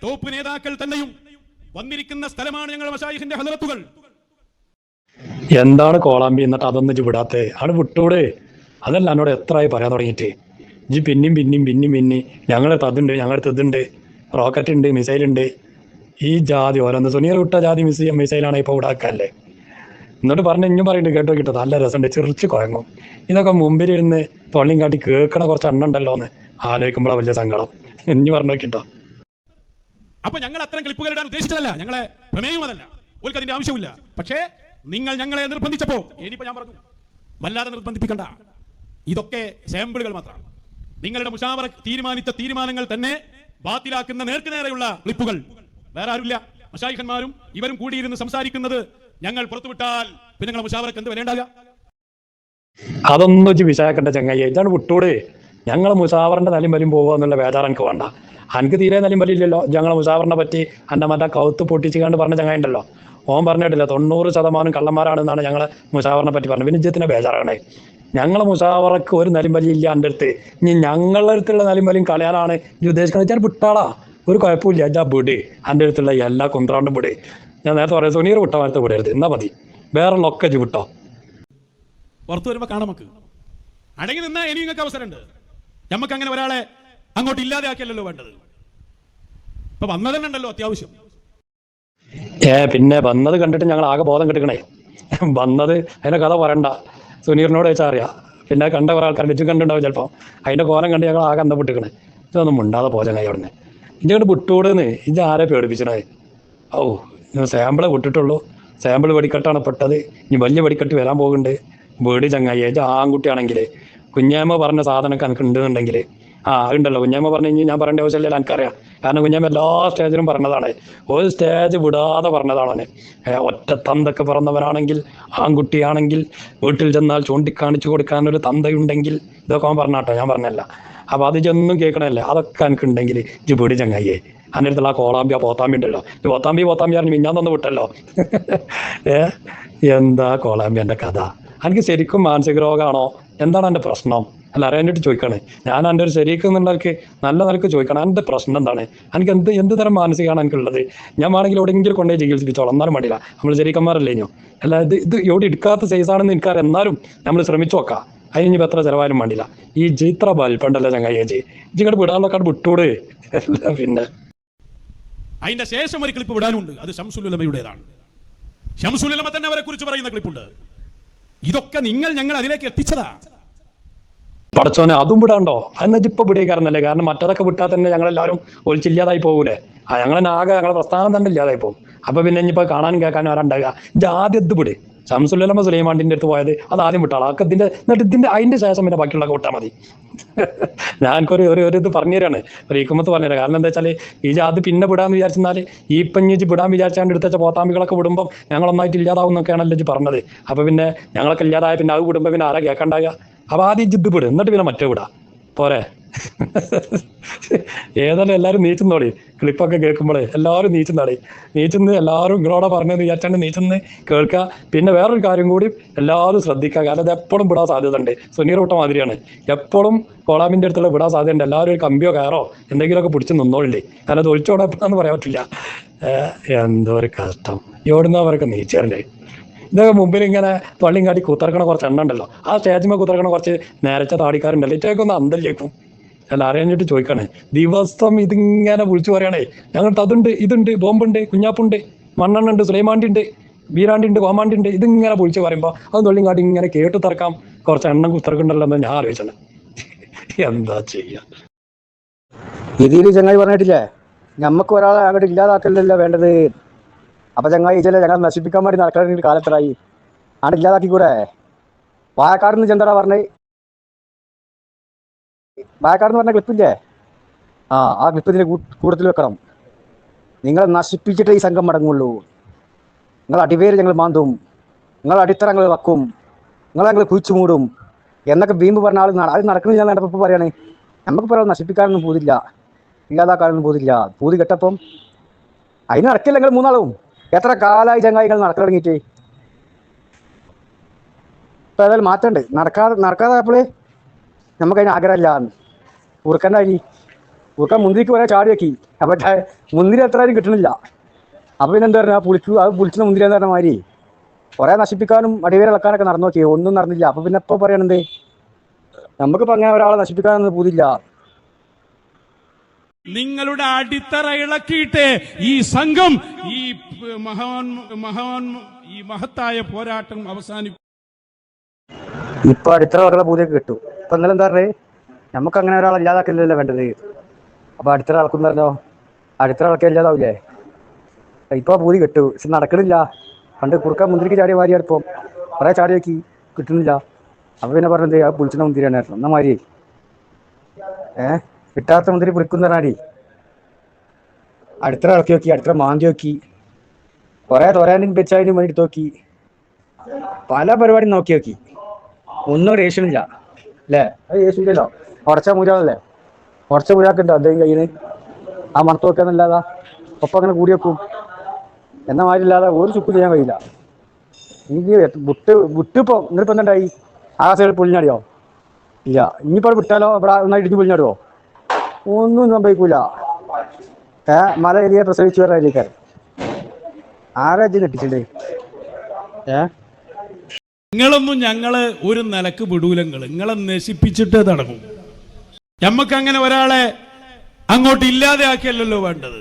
Top നേതാക്കൾ തന്നെയും വന്നിരിക്കുന്ന സ്ഥലമാണ് ഞങ്ങൾ മശായിഖിന്റെ ഹദറത്തുകൾ. എന്താണ് കോളാമ്പി എന്നിട്ട് അതൊന്നും വിടാത്തെ? ആണ് വിട്ടൂടെ? അതല്ല എന്നോട് എത്രയായി പറയാൻ തുടങ്ങിയിട്ട്. ഇജ് പിന്നെയും ഞങ്ങളടുത്ത് അതുണ്ട്, ഞങ്ങളടുത്ത് ഇതുണ്ട്, റോക്കറ്റ് ഉണ്ട്, മിസൈലുണ്ട്. ഈ ജാതി ഓരോന്ന് സുനീർ വിട്ട ജാതി മിസൈലാണ് ഇപ്പോൾ വിടാക്കല്ലേ. എന്നിട്ട് പറഞ്ഞ് ഇഞ്ഞും പറയുന്നുണ്ട് കേട്ടോ കിട്ടും, നല്ല രസമുണ്ട്, ചെറിച്ച് കുഴങ്ങും. ഇതൊക്കെ മുമ്പിലിരുന്ന് തൊള്ളിയും കാട്ടി കേൾക്കണ കുറച്ച് എണ്ണം ഉണ്ടല്ലോ എന്ന് ആലോചിക്കുമ്പോഴാണ് വലിയ സങ്കടം. ഇഞ്ഞു പറഞ്ഞു നോക്കിട്ടോ. അപ്പൊ ഞങ്ങൾ അത്തരം ക്ലിപ്പുകൾ ഇടാൻ ഉദ്ദേശിച്ചതല്ല, ഞങ്ങളെ പ്രമേയം അതല്ല, ഓർക്ക് അതിന്റെ ആവശ്യമില്ല. പക്ഷേ നിങ്ങൾ ഞങ്ങളെ നിർബന്ധിച്ചപ്പോ ഇനിയിപ്പോ ഞാൻ പറഞ്ഞു, വല്ലാതെ നിർബന്ധിപ്പിക്കണ്ട, ഇതൊക്കെ സാമ്പിളുകൾ മാത്രമാണ്. നിങ്ങളുടെ മുശാവറ തീരുമാനിച്ച തീരുമാനങ്ങൾ തന്നെ ബാത്തിലാക്കുന്ന നേർക്കുനേരെയുള്ള ക്ലിപ്പുകൾ വേറെ ആരുമില്ല. മശായിഖന്മാരും ഇവരും കൂടിയിരുന്ന് സംസാരിക്കുന്നത് ഞങ്ങൾ പുറത്തുവിട്ടാൽ പിന്നെ നിങ്ങളെ മുശാവറക്ക് എന്ത് വിലയുണ്ടാകുക? അതൊന്നും വിശാക്കണ്ട ചങ്ങായി, ഇതാണ് വിട്ടൂടെ. ഞങ്ങളെ മുസാവറിന്റെ നിലയും വരും പോകുക എന്നുള്ള വേദാറ് എനിക്ക് വേണ്ട. എനിക്ക് തീരെ നിലയും വലിയില്ലല്ലോ. ഞങ്ങളെ മുസാവറിനെ പറ്റി എൻ്റെ മറ്റേ കൗത്ത് പൊട്ടിച്ച് കണ്ട് പറഞ്ഞ ചങ്ങായി ഉണ്ടല്ലോ, ഓൻ പറഞ്ഞിട്ടില്ല 90% കള്ളന്മാരാണെന്നാണ് ഞങ്ങളെ മുസാവറിനെ പറ്റി പറഞ്ഞത്. പിന്നെ ഇജ്ജത്തിന് ബേജാറാണ്. ഞങ്ങളെ മുസാവറക്ക് ഒരു നിലയും വലിയില്ല എൻ്റെ അടുത്ത്. ഇനി ഞങ്ങളുടെ അടുത്തുള്ള നിലയും വലിയും കളയാനാണ് ഈ ഉദ്ദേശിക്കുന്നത്. ഞാൻ വിട്ടാളാ, ഒരു കുഴപ്പമില്ല. എൻ്റെ വിട്, എൻ്റെ അടുത്തുള്ള എല്ലാ കുന്ത്രാണ്ടും വിട്. ഞാൻ നേരത്തെ പറയാം, സുനീർ വിട്ട വാർത്ത വിടരുത്, എന്നാ മതി. വേറെ ലൊക്കജ് വിട്ടോ. പുറത്തു വരുമ്പോൾ കാണാം. നമുക്ക് അടങ്ങി നിന്നാൽ ഇനി നിങ്ങൾക്ക് അവസരമുണ്ട്. നമുക്ക് അങ്ങനെ ഒരാളെ അങ്ങോട്ട് ഇല്ലാതെ ആക്കിയല്ലോ വേണ്ടത്. ഇപ്പൊ വന്നതന്നെയുണ്ടല്ലോ അത്യാവശ്യം. പിന്നെ വന്നത് കണ്ടിട്ട് ഞങ്ങൾ ആകെ ബോധം കെട്ടിക്കണേ. വന്നത് അതിന്റെ കഥ പറയണ്ട, സുനീറിനോട് വെച്ചാൽ അറിയാം. പിന്നെ കണ്ട കുറെ ആൾക്കാർ വെച്ചും കണ്ടിട്ടുണ്ടാവും ചിലപ്പോൾ. അതിന്റെ കോലം കണ്ട് ഞങ്ങൾ ആകെ അന്തപ്പെട്ടിക്കണേ. ഇതൊന്നും മിണ്ടാതെ പോചങ്ങായി അവിടെ നിന്ന് ഇങ്ങോട്ട് വിട്ടുകൂടെന്ന്. ഇത് ആരെ പേടിപ്പിച്ചണേ? ഓ, സാമ്പിളെ വിട്ടിട്ടുള്ളൂ. സാമ്പിൾ വെടിക്കെട്ടാണ് പെട്ടത്. ഇനി വലിയ വെടിക്കെട്ട് വരാൻ പോകുന്നുണ്ട്. വീട് ചങ്ങായി, ഇത് ആൺകുട്ടിയാണെങ്കിൽ കുഞ്ഞാമ്മ പറഞ്ഞ സാധനമൊക്കെ എനിക്ക് ഉണ്ടെന്നുണ്ടെങ്കിൽ ഉണ്ടല്ലോ. കുഞ്ഞാമ്മ പറഞ്ഞു കഴിഞ്ഞാൽ ഞാൻ പറയേണ്ട ആവശ്യമില്ല, എനിക്കറിയാം. കാരണം കുഞ്ഞാമ്മ എല്ലാ സ്റ്റേജിലും പറഞ്ഞതാണ്, ഒരു സ്റ്റേജ് വിടാതെ പറഞ്ഞതാണ്. ഒറ്റ തന്തൊക്കെ പിറന്നവനാണെങ്കിൽ, ആൺകുട്ടിയാണെങ്കിൽ, വീട്ടിൽ ചെന്നാൽ ചൂണ്ടിക്കാണിച്ചു കൊടുക്കാനൊരു തന്തയുണ്ടെങ്കിൽ, ഇതൊക്കെ അവൻ പറഞ്ഞാട്ടോ, ഞാൻ പറഞ്ഞല്ല. അപ്പോൾ അത് ചെന്നും കേൾക്കണമല്ലേ, അതൊക്കെ എനിക്കുണ്ടെങ്കിൽ ഇജ്ജ് വീട് ചങ്ങായിയെ. അതിൻ്റെ അടുത്തുള്ള ആ കോളാമ്പി, ആ പോത്താമ്പി ഉണ്ടല്ലോ, പോത്താമ്പി പറഞ്ഞ് മിഞ്ഞാന്നൊന്ന് വിട്ടല്ലോ. എന്താ കോളാമ്പി എൻ്റെ കഥ? എനിക്ക് ശരിക്കും മാനസിക രോഗമാണോ? എന്താണ് എൻ്റെ പ്രശ്നം? അല്ല, അറിയാനായിട്ട് ചോദിക്കണേ. ഞാൻ എൻ്റെ ഒരു ശരിക്കും എന്നുള്ളവർക്ക് നല്ല നിലക്ക് ചോദിക്കണം, എൻ്റെ പ്രശ്നം എന്താണ്? എനിക്ക് എന്ത് തരം മാനസികമാണ് എനിക്കുള്ളത്? ഞാൻ വേണമെങ്കിൽ എവിടെയെങ്കിലും കൊണ്ടുപോയി ചികിത്സിച്ചോളാം, എന്നാലും മടിയില്ല. നമ്മൾ ശരിക്കന്മാരല്ലേ ഇനിയോ? അല്ല, ഇത് എവിടെ എടുക്കാത്ത സൈസാണെന്ന് എനിക്കറിയാം. എന്നാലും നമ്മൾ ശ്രമിച്ചു നോക്കാം. അതിന് എത്ര ചിലവായാലും വേണ്ടില്ല. ഈ ചിത്ര ബൽപ്പുണ്ടല്ലോ ചങ്ങായി, ഇങ്ങോട്ട് വിടാനുള്ളക്കാട് വിട്ടൂടെ. പിന്നെ അതിന്റെ ശേഷം ഒരു ക്ലിപ്പ് വിടാനുണ്ട്. അത് ശംസുൽ ഉലമയുടേതാണ്. ശംസുൽ ഉലമ തന്നെ അവരെ കുറിച്ച് പറയുന്ന ക്ലിപ്പുണ്ട്. ഇതൊക്കെ ഞങ്ങൾ അതിലേക്ക് എത്തിച്ചതാ. പടച്ചോനെ, അതും വിടാണ്ടോ? എന്നിട്ട് ഇപ്പൊ വിടേക്കാരനല്ലേ? കാരണം മറ്റതൊക്കെ വിട്ടാൽ തന്നെ ഞങ്ങളെല്ലാവരും ഒളിച്ചില്ലാതായി പോകൂലേ. ഞങ്ങളെ ആകെ ഞങ്ങളെ പ്രസ്ഥാനം തന്നെ ഇല്ലാതായി പോകും. അപ്പൊ പിന്നെ ഇനിയിപ്പോ കാണാനും കേൾക്കാനും ആരുണ്ടാകുക? ഇത് ആദ്യം ഇത് വിട്. ശംസുൽ ഉലമ സുലൈമാനിന്റെ അടുത്ത് പോയത് അത് ആദ്യം വിട്ടാളാം. എന്നിട്ട് അതിന്റെ ശേഷം പിന്നെ ബാക്കിയുള്ളതൊക്കെ വിട്ടാൽ മതി. ഞാനൊരു ഇത് പറഞ്ഞു തരാണ്, ഒരു ഈക്കുമത്ത് പറഞ്ഞുതരാം. കാരണം എന്താ വെച്ചാൽ ഈ അത് പിന്നെ വിടാന്ന് വിചാരിച്ചാൽ ഈ പഞ്ഞിച്ച് വിടാൻ വിചാരിച്ചാണ്ട് എടുത്ത പോത്താമ്പികളൊക്കെ വിടുമ്പോൾ ഞങ്ങളൊന്നായിട്ട് ഇല്ലാതാവും എന്നൊക്കെയാണല്ലോ ഇത് പറഞ്ഞത്. അപ്പൊ പിന്നെ ഞങ്ങളൊക്കെ ഇല്ലാതായ പിന്നെ അത് വിടുമ്പോൾ പിന്നെ ആരാ കേൾക്കണ്ടാകുക? അപ്പൊ ആദ്യം ജിദ്ദ് വിടും, എന്നിട്ട് പിന്നെ മറ്റേ വിടാം, പോരെ? ഏതായാലും എല്ലാവരും നീച്ചുന്നോളി. ക്ലിപ്പൊക്കെ കേൾക്കുമ്പോഴേ എല്ലാവരും നീച്ചുന്ന് എല്ലാവരും ഇങ്ങളോടെ പറഞ്ഞെന്ന് വിചാരിച്ചാണ്ട് നീച്ചുന്ന് കേൾക്കുക. പിന്നെ വേറൊരു കാര്യം കൂടി എല്ലാവരും ശ്രദ്ധിക്കുക. കാരണം അത് എപ്പോഴും വിടാൻ സാധ്യത ഉണ്ട്. സുനീർ വിട്ട മാതിരിയാണ്, എപ്പോഴും കോളാമിൻ്റെ അടുത്തുള്ള വിടാൻ സാധ്യതയുണ്ട്. എല്ലാവരും ഒരു കമ്പിയോ കയറോ എന്തെങ്കിലുമൊക്കെ പിടിച്ച് നിന്നോളില്ലേ. കാരണം അത് ഒളിച്ചോടെ എപ്പോഴാന്ന് പറയാൻ പറ്റില്ല. എന്തോ ഒരു കഷ്ടം. എവിടുന്നവരൊക്കെ നീച്ചേരണ്ടേ? ഇതൊക്കെ മുമ്പിൽ ഇങ്ങനെ പള്ളിയും കാട്ടി കുത്തിറക്കണ കുറച്ച് എണ്ണ ഉണ്ടല്ലോ, ആ സ്റ്റേജിന്മേൽ കുത്തിറക്കണ കുറച്ച് നേരച്ച താടിക്കാരുണ്ടല്ലോ, ഇറ്റേക്കൊന്ന് അന്തല്ലേക്കും. അല്ല, അറിയാഞ്ഞിട്ട് ചോദിക്കണേ. ദിവസം ഇതിങ്ങനെ വിളിച്ചു പറയണേ, ഞങ്ങൾക്ക് അതുണ്ട്, ഇതുണ്ട്, ബോംബുണ്ട്, കുഞ്ഞാപ്പുണ്ട്, മണ്ണെണ്ണ ഉണ്ട്, സുലൈമാണ്ടി ഉണ്ട്, വീരാണ്ടി ഉണ്ട്, കോമാണ്ടി ഉണ്ട്. ഇതിങ്ങനെ വിളിച്ച് പറയുമ്പോൾ അത് തൊള്ളിയും കാട്ടി ഇങ്ങനെ കേട്ടു തറക്കാം കുറച്ച് എണ്ണം കുത്തിറക്കുണ്ടല്ലോ എന്ന് ഞാൻ ആലോചിച്ചത്. എന്താ ചെയ്യാ? ഇതിൽ ചങ്ങായി പറഞ്ഞിട്ടില്ലേ, ഞമ്മക്ക് ഒരാളെ അങ്ങോട്ട് ഇല്ലാതാക്കലല്ലോ വേണ്ടത്. അപ്പൊ ചങ്ങായി ചില ഞങ്ങൾ നശിപ്പിക്കാൻ വേണ്ടി നടക്കുന്ന കാലത്തിലായി ആണ് ഇല്ലാതാക്കിക്കൂടെ? പാലക്കാട് നിന്ന് ചെന്തടാ പറഞ്ഞേ, പാലക്കാട് എന്ന് പറഞ്ഞ ക്ലിപ്പില്ലേ, ആ ക്ലിപ്പ് ഇതിന്റെ കൂട്ടത്തിൽ വെക്കണം. നിങ്ങളെ നശിപ്പിച്ചിട്ട് ഈ സംഘം മടങ്ങുള്ളൂ. നിങ്ങൾ അടിവേര് ഞങ്ങൾ മാന്തും, നിങ്ങൾ അടിത്തറ ഞങ്ങൾ വക്കും, ഞങ്ങൾ കുഴിച്ചു മൂടും എന്നൊക്കെ വീമ്പ് പറഞ്ഞ ആൾ അത് നടക്കുന്നില്ല. നടപ്പപ്പോൾ പറയണേ, നമുക്ക് പറയാൻ നശിപ്പിക്കാനൊന്നും പോതില്ല, ഇല്ലാതാക്കാനൊന്നും പോതില്ല. പൂതി കെട്ടപ്പം അതിന് നടക്കില്ല. നിങ്ങൾ മൂന്നാളും എത്ര കാലമായി ചങ്ങായികൾ നടക്കാൻ തുടങ്ങിയിട്ട്? ഇപ്പം ഏതായാലും മാറ്റമുണ്ട്. നടക്കാതെ അപ്പോഴേ നമുക്കതിന് ആഗ്രഹമില്ല. ഉറുക്കൻ്റെ അരി കുറുക്ക മുന്തിരിക്ക് വരെ ചാടി വെക്കി. അപ്പം മുന്തിരി എത്ര ആരും കിട്ടണില്ല. അപ്പം പിന്നെ എന്താ പറയുക, പുളിക്കുന്ന മുന്തിരി എന്ന് പറഞ്ഞ മാതിരി കുറേ നശിപ്പിക്കാനും അടിവേരെ ഇളക്കാനൊക്കെ നടന്നു നോക്കി, ഒന്നും നടന്നില്ല. അപ്പം പിന്നെ ഇപ്പോൾ പറയണത് നമുക്കിപ്പോൾ അങ്ങനെ ഒരാളെ നശിപ്പിക്കാനൊന്നും പൂതില്ല. നിങ്ങളുടെ അടിത്തറ ഇളക്കിയിട്ട് ഈ സംഘം ഈ മഹത്തായ പോരാട്ടം അവസാനിക്കും. ഇപ്പൊ അടിത്തറ ഇളക്കുന്ന പൂതിയൊക്കെ കിട്ടും. ഇപ്പൊ ഇന്നലെ എന്താ പറയുക, നമുക്ക് അങ്ങനെ ഒരാളെ ഇല്ലാതാക്കില്ലല്ലോ വേണ്ടത്. അപ്പൊ അടിത്തറ ഇളക്കുന്ന പറഞ്ഞോ, അടിത്തറ ഇളക്കാൻ ഇല്ലാതാവില്ലേ? ഇപ്പൊ പൂതി കിട്ടു, പക്ഷെ നടക്കണില്ല. പണ്ട് കുറുക്കാൻ മുന്തിരിക്ക് ചാടിയ മാതിരിയാണ് ഇപ്പം. കുറെ ചാടി നോക്കി, കിട്ടുന്നില്ല. അപ്പൊ പിന്നെ പറഞ്ഞത് ആ പുളിച്ചിന മുന്തിരിയാണ് എന്ന മാതിരി. കിട്ടാത്ത മുന്തിരി പുളിക്കുന്ന നാടി. അടിത്തറ ഇളക്കി നോക്കി, അടിത്തറ മാന്തി നോക്കി, കുറെ തോരാനും വെച്ചതിനും വേണ്ടി നോക്കി, പല പരിപാടിയും നോക്കി നോക്കി, ഒന്നും യേശുന്നില്ല അല്ലേ? അത് യേശുല്ലല്ലോ. ഉടച്ച മുരാളല്ലേ, ഉടച്ച മുരാക്കുണ്ടോ അദ്ദേഹം കയ്യിൽ ആ മണത്ത് വെക്കാന്നല്ലാതാ ഒപ്പം അങ്ങനെ കൂടി വെക്കും എന്ന മാതിരി ഇല്ലാതെ ഒരു ചുക്കും ചെയ്യാൻ കഴിയില്ല. എനിക്ക് വിട്ടിപ്പോ ഇന്നിപ്പോ എന്തായി, ആ സൈഡിൽ പൊളിഞ്ഞാടിയോ? ഇല്ല. ഇനിയിപ്പോൾ വിട്ടാലോ ഇവിടെ ഒന്നായി ഇടിഞ്ഞ് പൊളിഞ്ഞാടുവോ? ഒന്നും സംഭവിക്കൂല. മല ഏരിയ പ്രസവിച്ചു വരാതിരിക്കാൻ ആരാജ്യം കെട്ടിച്ചിട്ടേ. നിങ്ങളൊന്നും ഞങ്ങള് ഒരു നിലക്ക് വിടൂല. നിങ്ങളെ നശിപ്പിച്ചിട്ട് നടക്കും. ഞമ്മക്ക് അങ്ങനെ ഒരാളെ അങ്ങോട്ട് ഇല്ലാതെ ആക്കിയല്ലോ വേണ്ടത്.